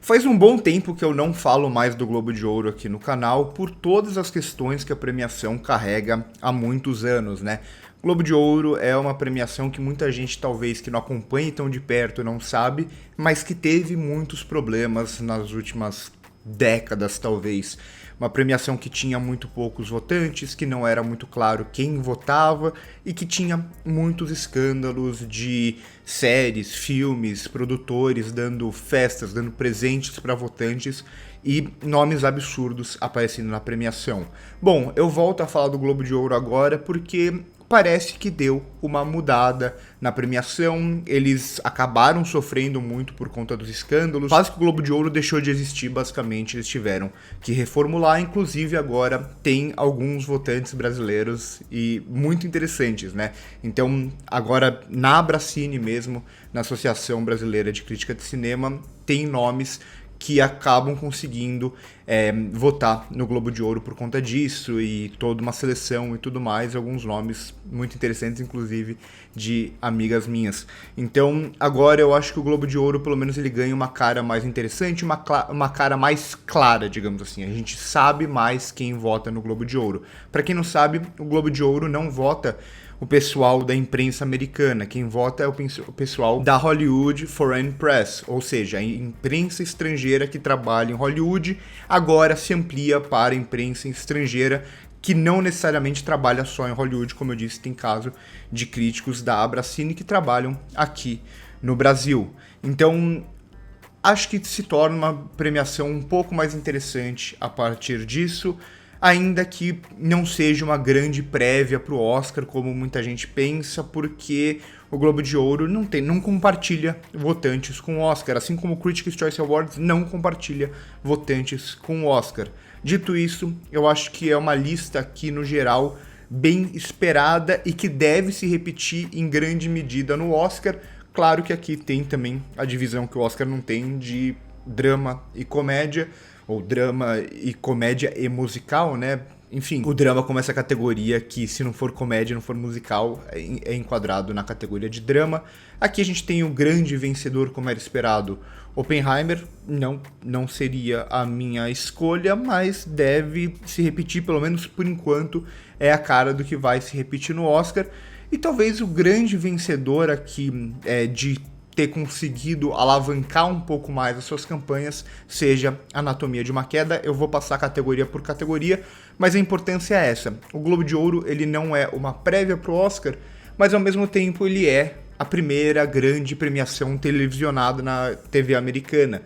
Faz um bom tempo que eu não falo mais do Globo de Ouro aqui no canal, por todas as questões que a premiação carrega há muitos anos, né? Globo de Ouro é uma premiação que muita gente talvez que não acompanhe tão de perto não sabe, mas que teve muitos problemas nas últimas décadas, talvez. Uma premiação que tinha muito poucos votantes, que não era muito claro quem votava e que tinha muitos escândalos de séries, filmes, produtores dando festas, dando presentes para votantes e nomes absurdos aparecendo na premiação. Bom, eu volto a falar do Globo de Ouro agora porque parece que deu uma mudada na premiação, eles acabaram sofrendo muito por conta dos escândalos, quase que o Globo de Ouro deixou de existir, basicamente, eles tiveram que reformular, inclusive agora tem alguns votantes brasileiros e muito interessantes, né? Então, agora na Abracine mesmo, na Associação Brasileira de Crítica de Cinema, tem nomes que acabam conseguindo votar no Globo de Ouro por conta disso e toda uma seleção e tudo mais, alguns nomes muito interessantes, inclusive de amigas minhas. Então, agora eu acho que o Globo de Ouro, pelo menos, ele ganha uma cara mais interessante, uma cara mais clara, digamos assim. A gente sabe mais quem vota no Globo de Ouro. Para quem não sabe, o Globo de Ouro não vota o pessoal da imprensa americana, quem vota é o pessoal da Hollywood Foreign Press, ou seja, a imprensa estrangeira que trabalha em Hollywood, agora se amplia para a imprensa estrangeira que não necessariamente trabalha só em Hollywood, como eu disse, tem caso de críticos da Abracine que trabalham aqui no Brasil. Então, acho que se torna uma premiação um pouco mais interessante a partir disso, ainda que não seja uma grande prévia para o Oscar, como muita gente pensa, porque o Globo de Ouro não compartilha votantes com o Oscar, assim como o Critics' Choice Awards não compartilha votantes com o Oscar. Dito isso, eu acho que é uma lista aqui, no geral, bem esperada e que deve se repetir em grande medida no Oscar. Claro que aqui tem também a divisão que o Oscar não tem de drama e comédia, ou drama e comédia e musical, né? Enfim, o drama como essa categoria que, se não for comédia, não for musical, é enquadrado na categoria de drama. Aqui a gente tem o grande vencedor, como era esperado, Oppenheimer. Não seria a minha escolha, mas deve se repetir, pelo menos por enquanto, é a cara do que vai se repetir no Oscar. E talvez o grande vencedor aqui de ter conseguido alavancar um pouco mais as suas campanhas seja Anatomia de uma Queda. Eu vou passar categoria por categoria, mas a importância é essa. O Globo de Ouro, ele não é uma prévia para o Oscar, mas ao mesmo tempo ele é a primeira grande premiação televisionada na TV americana.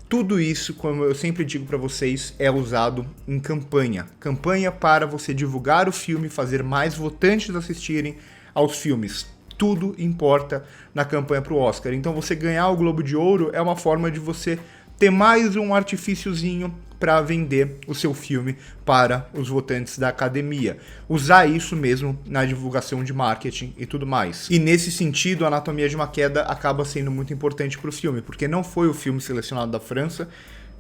Tudo isso, como eu sempre digo para vocês, é usado em campanha. Campanha para você divulgar o filme, fazer mais votantes assistirem aos filmes. Tudo importa na campanha para o Oscar. Então você ganhar o Globo de Ouro é uma forma de você ter mais um artifíciozinho para vender o seu filme para os votantes da academia. Usar isso mesmo na divulgação de marketing e tudo mais. E nesse sentido, a Anatomia de uma Queda acaba sendo muito importante para o filme, porque não foi o filme selecionado da França.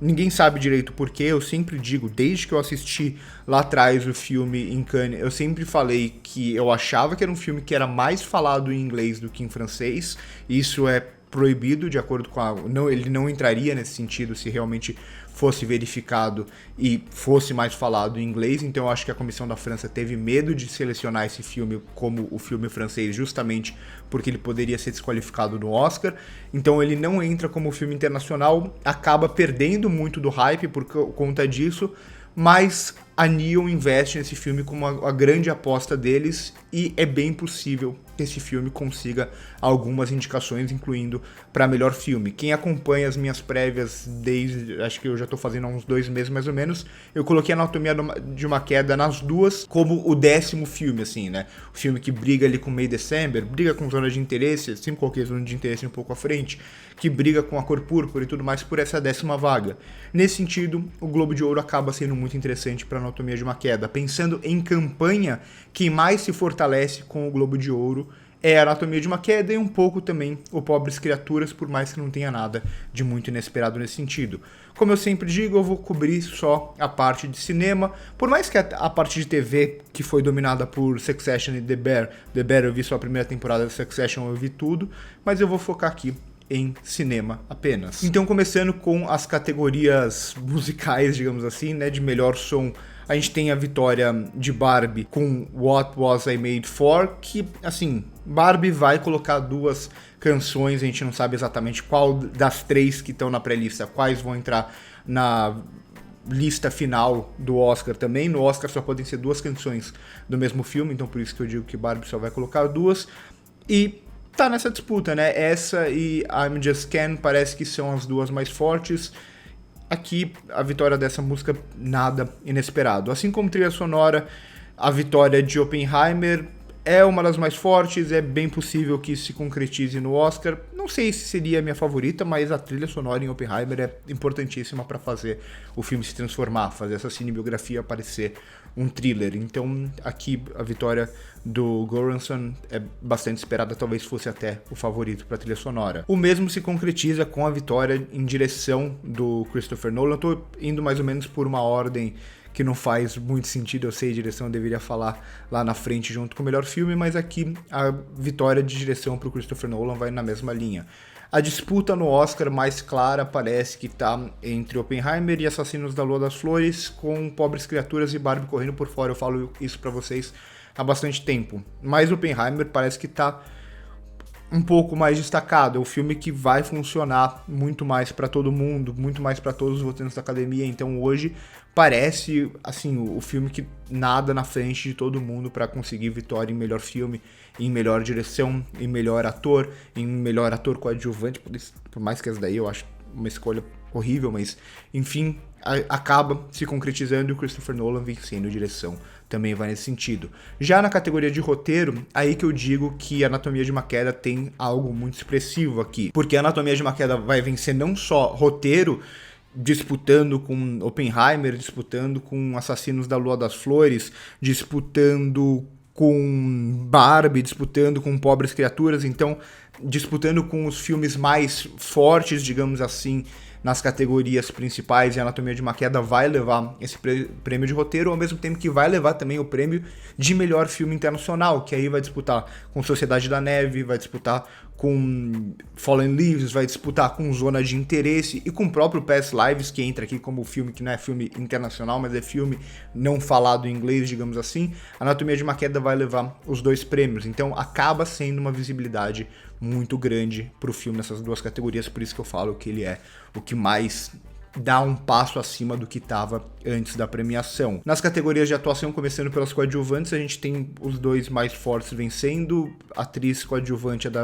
Ninguém sabe direito porquê, eu sempre digo, desde que eu assisti lá atrás o filme em Cannes, eu sempre falei que eu achava que era um filme que era mais falado em inglês do que em francês. Isso é proibido, de acordo com ele não entraria nesse sentido se realmente fosse verificado e fosse mais falado em inglês. Então eu acho que a Comissão da França teve medo de selecionar esse filme como o filme francês, justamente porque ele poderia ser desqualificado no Oscar. Então ele não entra como filme internacional, acaba perdendo muito do hype por conta disso, mas a Neon investe nesse filme como a grande aposta deles e é bem possível que esse filme consiga algumas indicações, incluindo para melhor filme. Quem acompanha as minhas prévias desde, acho que eu já estou fazendo há uns 2 meses mais ou menos, eu coloquei Anatomia de uma Queda nas duas como o 10º filme, assim, né? O filme que briga ali com May December, briga com Zona de Interesse, sempre coloquei Zona de Interesse um pouco à frente, que briga com A Cor Púrpura e tudo mais por essa 10ª vaga. Nesse sentido, o Globo de Ouro acaba sendo muito interessante para Anatomia de uma Queda. Pensando em campanha, quem mais se fortalece com o Globo de Ouro é a Anatomia de uma Queda e um pouco também o Pobres Criaturas, por mais que não tenha nada de muito inesperado nesse sentido. Como eu sempre digo, eu vou cobrir só a parte de cinema, por mais que a parte de TV, que foi dominada por Succession e The Bear eu vi só a primeira temporada de Succession, eu vi tudo, mas eu vou focar aqui em cinema apenas. Então, começando com as categorias musicais, digamos assim, né, de melhor som, a gente tem a vitória de Barbie com What Was I Made For, que, assim, Barbie vai colocar 2 canções, a gente não sabe exatamente qual das 3 que estão na pré-lista, quais vão entrar na lista final do Oscar também. No Oscar só podem ser 2 canções do mesmo filme, então por isso que eu digo que Barbie só vai colocar 2. E tá nessa disputa, né? Essa e I'm Just Ken parece que são as 2 mais fortes. Aqui, a vitória dessa música, nada inesperado. Assim como trilha sonora, a vitória de Oppenheimer é uma das mais fortes, é bem possível que se concretize no Oscar. Não sei se seria a minha favorita, mas a trilha sonora em Oppenheimer é importantíssima para fazer o filme se transformar, fazer essa cinebiografia parecer um thriller. Então, aqui a vitória do Göransson é bastante esperada, talvez fosse até o favorito para a trilha sonora. O mesmo se concretiza com a vitória em direção do Christopher Nolan. Eu tô indo mais ou menos por uma ordem que não faz muito sentido, eu sei, direção eu deveria falar lá na frente junto com o melhor filme, mas aqui a vitória de direção para o Christopher Nolan vai na mesma linha. A disputa no Oscar mais clara parece que tá entre Oppenheimer e Assassinos da Lua das Flores, com Pobres Criaturas e Barbie correndo por fora. Eu falo isso pra vocês há bastante tempo. Mas Oppenheimer parece que tá um pouco mais destacado. É o filme que vai funcionar muito mais pra todo mundo, muito mais pra todos os votantes da academia. Então hoje parece, assim, o filme que nada na frente de todo mundo pra conseguir vitória em melhor filme, em melhor direção, em melhor ator coadjuvante, por mais que essa daí eu acho uma escolha horrível, mas enfim, acaba se concretizando e o Christopher Nolan vencendo direção também vai nesse sentido. Já na categoria de roteiro, aí que eu digo que Anatomia de uma Queda tem algo muito expressivo aqui, porque Anatomia de uma Queda vai vencer não só roteiro, disputando com Oppenheimer, disputando com Assassinos da Lua das Flores, disputando com Barbie, disputando com Pobres Criaturas, então disputando com os filmes mais fortes, digamos assim, nas categorias principais, e a Anatomia de uma Queda vai levar esse prêmio de roteiro, ao mesmo tempo que vai levar também o prêmio de melhor filme internacional, que aí vai disputar com Sociedade da Neve, vai disputar com Fallen Leaves, vai disputar com Zona de Interesse e com o próprio Past Lives, que entra aqui como filme que não é filme internacional, mas é filme não falado em inglês, digamos assim. A Anatomia de uma Queda vai levar os 2 prêmios, então acaba sendo uma visibilidade muito grande pro filme nessas 2 categorias, por isso que eu falo que ele é o que mais dá um passo acima do que estava antes da premiação. Nas categorias de atuação, começando pelas coadjuvantes, a gente tem os 2 mais fortes vencendo. A atriz coadjuvante é da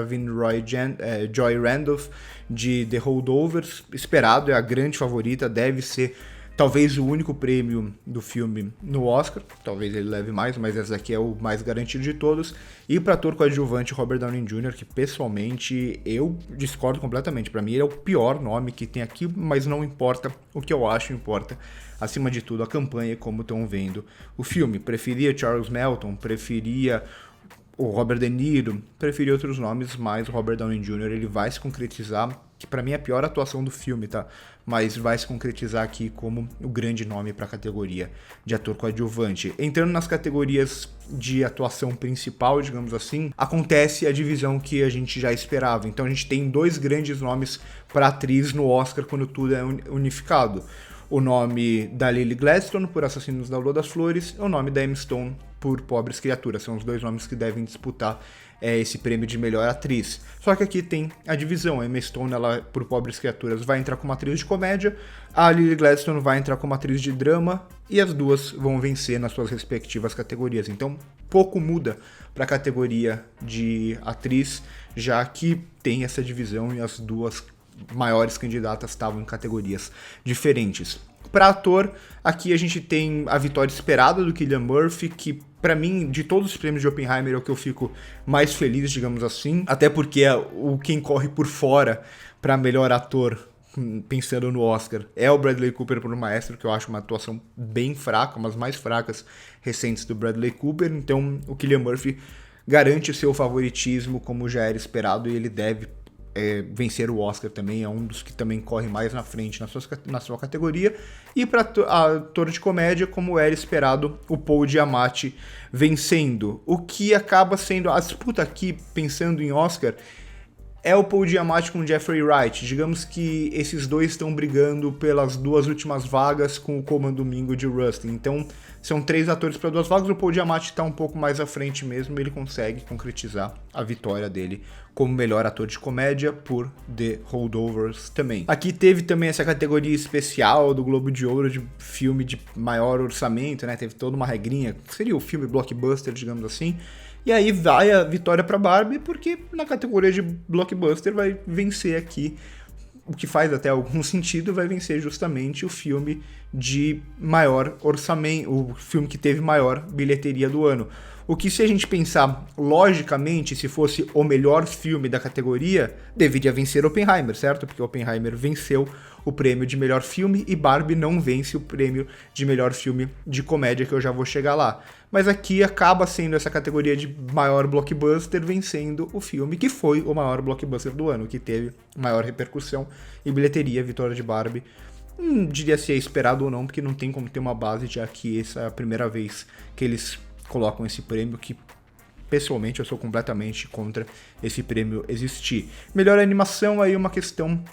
Joy Randolph, de The Holdovers, esperado, é a grande favorita, deve ser talvez o único prêmio do filme no Oscar, talvez ele leve mais, mas esse aqui é o mais garantido de todos. E para ator coadjuvante, Robert Downey Jr., que pessoalmente eu discordo completamente. Para mim ele é o pior nome que tem aqui, mas não importa o que eu acho, importa acima de tudo a campanha e como estão vendo o filme. Preferia Charles Melton, preferia o Robert De Niro, preferia outros nomes, mas o Robert Downey Jr. ele vai se concretizar, que pra mim é a pior atuação do filme, tá? Mas vai se concretizar aqui como o grande nome para a categoria de ator coadjuvante. Entrando nas categorias de atuação principal, digamos assim, acontece a divisão que a gente já esperava. Então a gente tem 2 grandes nomes para atriz no Oscar quando tudo é unificado. O nome da Lily Gladstone por Assassinos da Lua das Flores e o nome da Emma Stone por Pobres Criaturas. São os 2 nomes que devem disputar esse prêmio de melhor atriz. Só que aqui tem a divisão. A Emma Stone, ela, por Pobres Criaturas, vai entrar como atriz de comédia, a Lily Gladstone vai entrar como atriz de drama, e as 2 vão vencer nas suas respectivas categorias. Então, pouco muda para a categoria de atriz, já que tem essa divisão e as 2 maiores candidatas estavam em categorias diferentes. Para ator, aqui a gente tem a vitória esperada do Cillian Murphy, que para mim, de todos os prêmios de Oppenheimer, é o que eu fico mais feliz, digamos assim, até porque quem corre por fora para melhor ator, pensando no Oscar, é o Bradley Cooper por Maestro, que eu acho uma atuação bem fraca, umas mais fracas recentes do Bradley Cooper. Então o Cillian Murphy garante o seu favoritismo como já era esperado, e ele deve vencer o Oscar também, é um dos que também corre mais na frente na sua categoria. E para ator de comédia, como era esperado, o Paul Giamatti vencendo. O que acaba sendo a disputa aqui, pensando em Oscar, é o Paul Giamatti com o Jeffrey Wright. Digamos que esses dois estão brigando pelas 2 últimas vagas com o Colman Domingo de Rustin. Então, são 3 atores para 2 vagas. O Paul Giamatti está um pouco mais à frente mesmo. Ele consegue concretizar a vitória dele como melhor ator de comédia por The Holdovers também. Aqui teve também essa categoria especial do Globo de Ouro de filme de maior orçamento, né? Teve toda uma regrinha. Seria o filme blockbuster, digamos assim. E aí vai a vitória para Barbie, porque na categoria de blockbuster vai vencer aqui, o que faz até algum sentido, vai vencer justamente o filme de maior orçamento, o filme que teve maior bilheteria do ano. O que, se a gente pensar logicamente, se fosse o melhor filme da categoria, deveria vencer Oppenheimer, certo? Porque Oppenheimer venceu o prêmio de melhor filme e Barbie não vence o prêmio de melhor filme de comédia, que eu já vou chegar lá. Mas aqui acaba sendo essa categoria de maior blockbuster vencendo o filme que foi o maior blockbuster do ano, que teve maior repercussão e bilheteria, vitória de Barbie. Não diria se é esperado ou não, porque não tem como ter uma base, já que essa é a primeira vez que eles colocam esse prêmio, que pessoalmente eu sou completamente contra esse prêmio existir. Melhor animação aí uma questão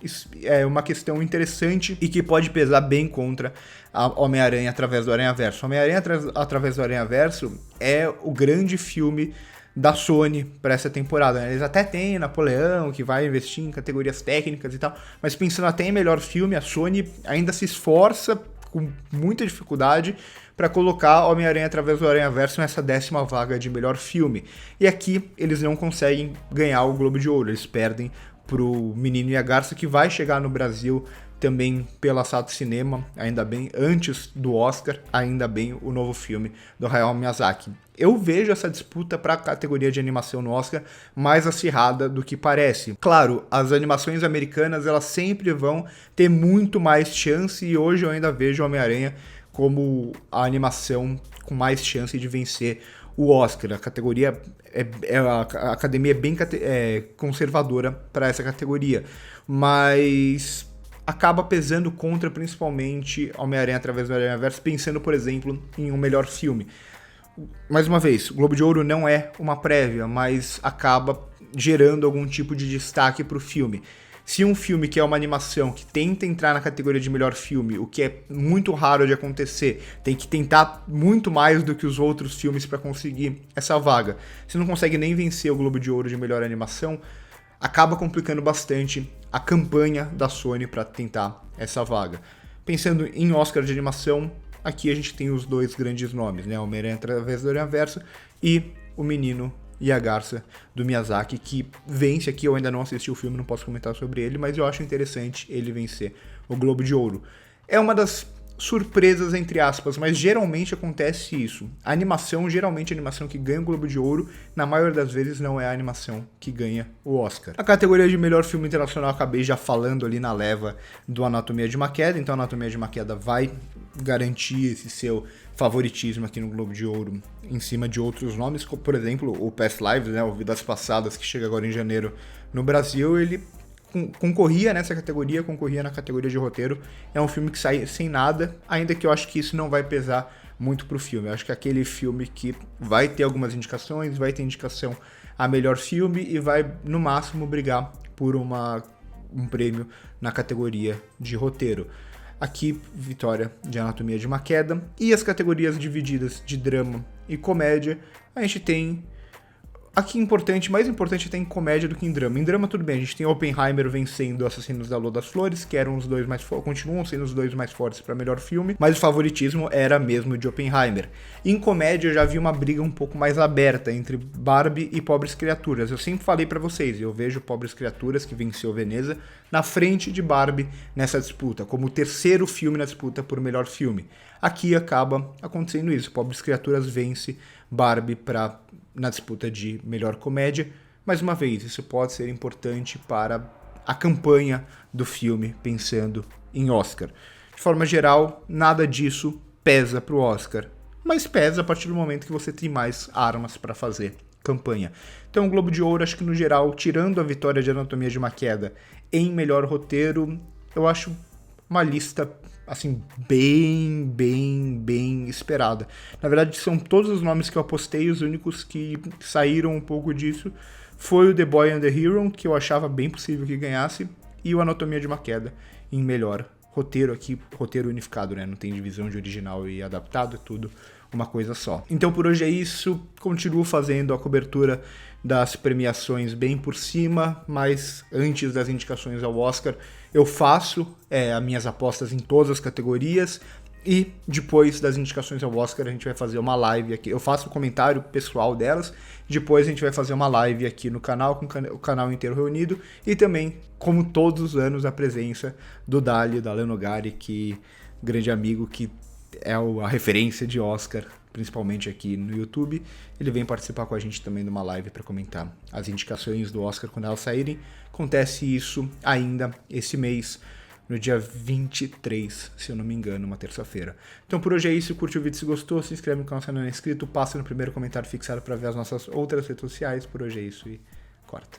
interessante e que pode pesar bem contra a Homem-Aranha através do Aranhaverso. Homem-Aranha através do Aranhaverso é o grande filme da Sony para essa temporada. Eles até têm Napoleão, que vai investir em categorias técnicas e tal, mas pensando até em melhor filme, a Sony ainda se esforça com muita dificuldade para colocar Homem-Aranha através do Aranhaverso nessa 10ª vaga de melhor filme. E aqui eles não conseguem ganhar o Globo de Ouro, eles perdem pro Menino e a Garça, que vai chegar no Brasil também pela Sato Cinema, ainda bem, antes do Oscar, ainda bem, o novo filme do Hayao Miyazaki. Eu vejo essa disputa para a categoria de animação no Oscar mais acirrada do que parece. Claro, as animações americanas elas sempre vão ter muito mais chance e hoje eu ainda vejo Homem-Aranha como a animação com mais chance de vencer o Oscar. A categoria a academia é bem conservadora para essa categoria, mas acaba pesando contra principalmente Homem-Aranha através do Aranhaverso, pensando, por exemplo, em um melhor filme. Mais uma vez, o Globo de Ouro não é uma prévia, mas acaba gerando algum tipo de destaque para o filme. Se um filme que é uma animação que tenta entrar na categoria de melhor filme, o que é muito raro de acontecer, tem que tentar muito mais do que os outros filmes para conseguir essa vaga. Se não consegue nem vencer o Globo de Ouro de melhor animação, acaba complicando bastante a campanha da Sony para tentar essa vaga. Pensando em Oscar de animação, aqui a gente tem os 2 grandes nomes, né? Homem-Aranha através do Aranhaverso e O Menino e a Garça do Miyazaki, que vence aqui. Eu ainda não assisti o filme, não posso comentar sobre ele, mas eu acho interessante ele vencer o Globo de Ouro. É uma das surpresas, entre aspas, mas geralmente acontece isso. Geralmente a animação que ganha o Globo de Ouro, na maioria das vezes não é a animação que ganha o Oscar. A categoria de melhor filme internacional eu acabei já falando ali na leva do Anatomia de uma Queda, então Anatomia de uma Queda vai garantir esse seu favoritismo aqui no Globo de Ouro em cima de outros nomes, como por exemplo o Past Lives, né, o Vidas Passadas, que chega agora em janeiro no Brasil. Ele concorria nessa categoria, concorria na categoria de roteiro. É um filme que sai sem nada, ainda que eu acho que isso não vai pesar muito pro filme. Eu acho que é aquele filme que vai ter algumas indicações, vai ter indicação a melhor filme e vai, no máximo, brigar por um prêmio na categoria de roteiro. Aqui, vitória de Anatomia de uma Queda. E as categorias divididas de drama e comédia, a gente tem... Aqui mais importante até em comédia do que em drama. Em drama tudo bem, a gente tem Oppenheimer vencendo Assassinos da Lua das Flores, que eram os 2 mais fortes, continuam sendo os 2 mais fortes para melhor filme, mas o favoritismo era mesmo de Oppenheimer. Em comédia eu já vi uma briga um pouco mais aberta entre Barbie e Pobres Criaturas. Eu sempre falei para vocês, eu vejo Pobres Criaturas, que venceu Veneza, na frente de Barbie nessa disputa, como o terceiro filme na disputa por melhor filme. Aqui acaba acontecendo isso, Pobres Criaturas vence Barbie na disputa de melhor comédia. Mais uma vez, isso pode ser importante para a campanha do filme, pensando em Oscar. De forma geral, nada disso pesa para o Oscar, mas pesa a partir do momento que você tem mais armas para fazer campanha. Então, o Globo de Ouro, acho que no geral, tirando a vitória de Anatomia de uma Queda em melhor roteiro, eu acho uma lista assim, bem esperada. Na verdade, são todos os nomes que eu apostei, os únicos que saíram um pouco disso foi o The Boy and the Hero, que eu achava bem possível que ganhasse, e o Anatomia de uma Queda em melhor roteiro aqui, roteiro unificado, né? Não tem divisão de original e adaptado, é tudo uma coisa só. Então por hoje é isso, continuo fazendo a cobertura das premiações bem por cima, mas antes das indicações ao Oscar eu faço as minhas apostas em todas as categorias, e depois das indicações ao Oscar a gente vai fazer uma live aqui, eu faço o comentário pessoal delas, depois a gente vai fazer uma live aqui no canal, com o canal inteiro reunido, e também, como todos os anos, a presença do Dali, da Lenogari, que grande amigo, que é a referência de Oscar, principalmente aqui no YouTube. Ele vem participar com a gente também numa live para comentar as indicações do Oscar quando elas saírem. Acontece isso ainda esse mês, no dia 23, se eu não me engano, uma terça-feira. Então por hoje é isso, curte o vídeo se gostou, se inscreve no canal se não é inscrito, passa no primeiro comentário fixado para ver as nossas outras redes sociais. Por hoje é isso e corta.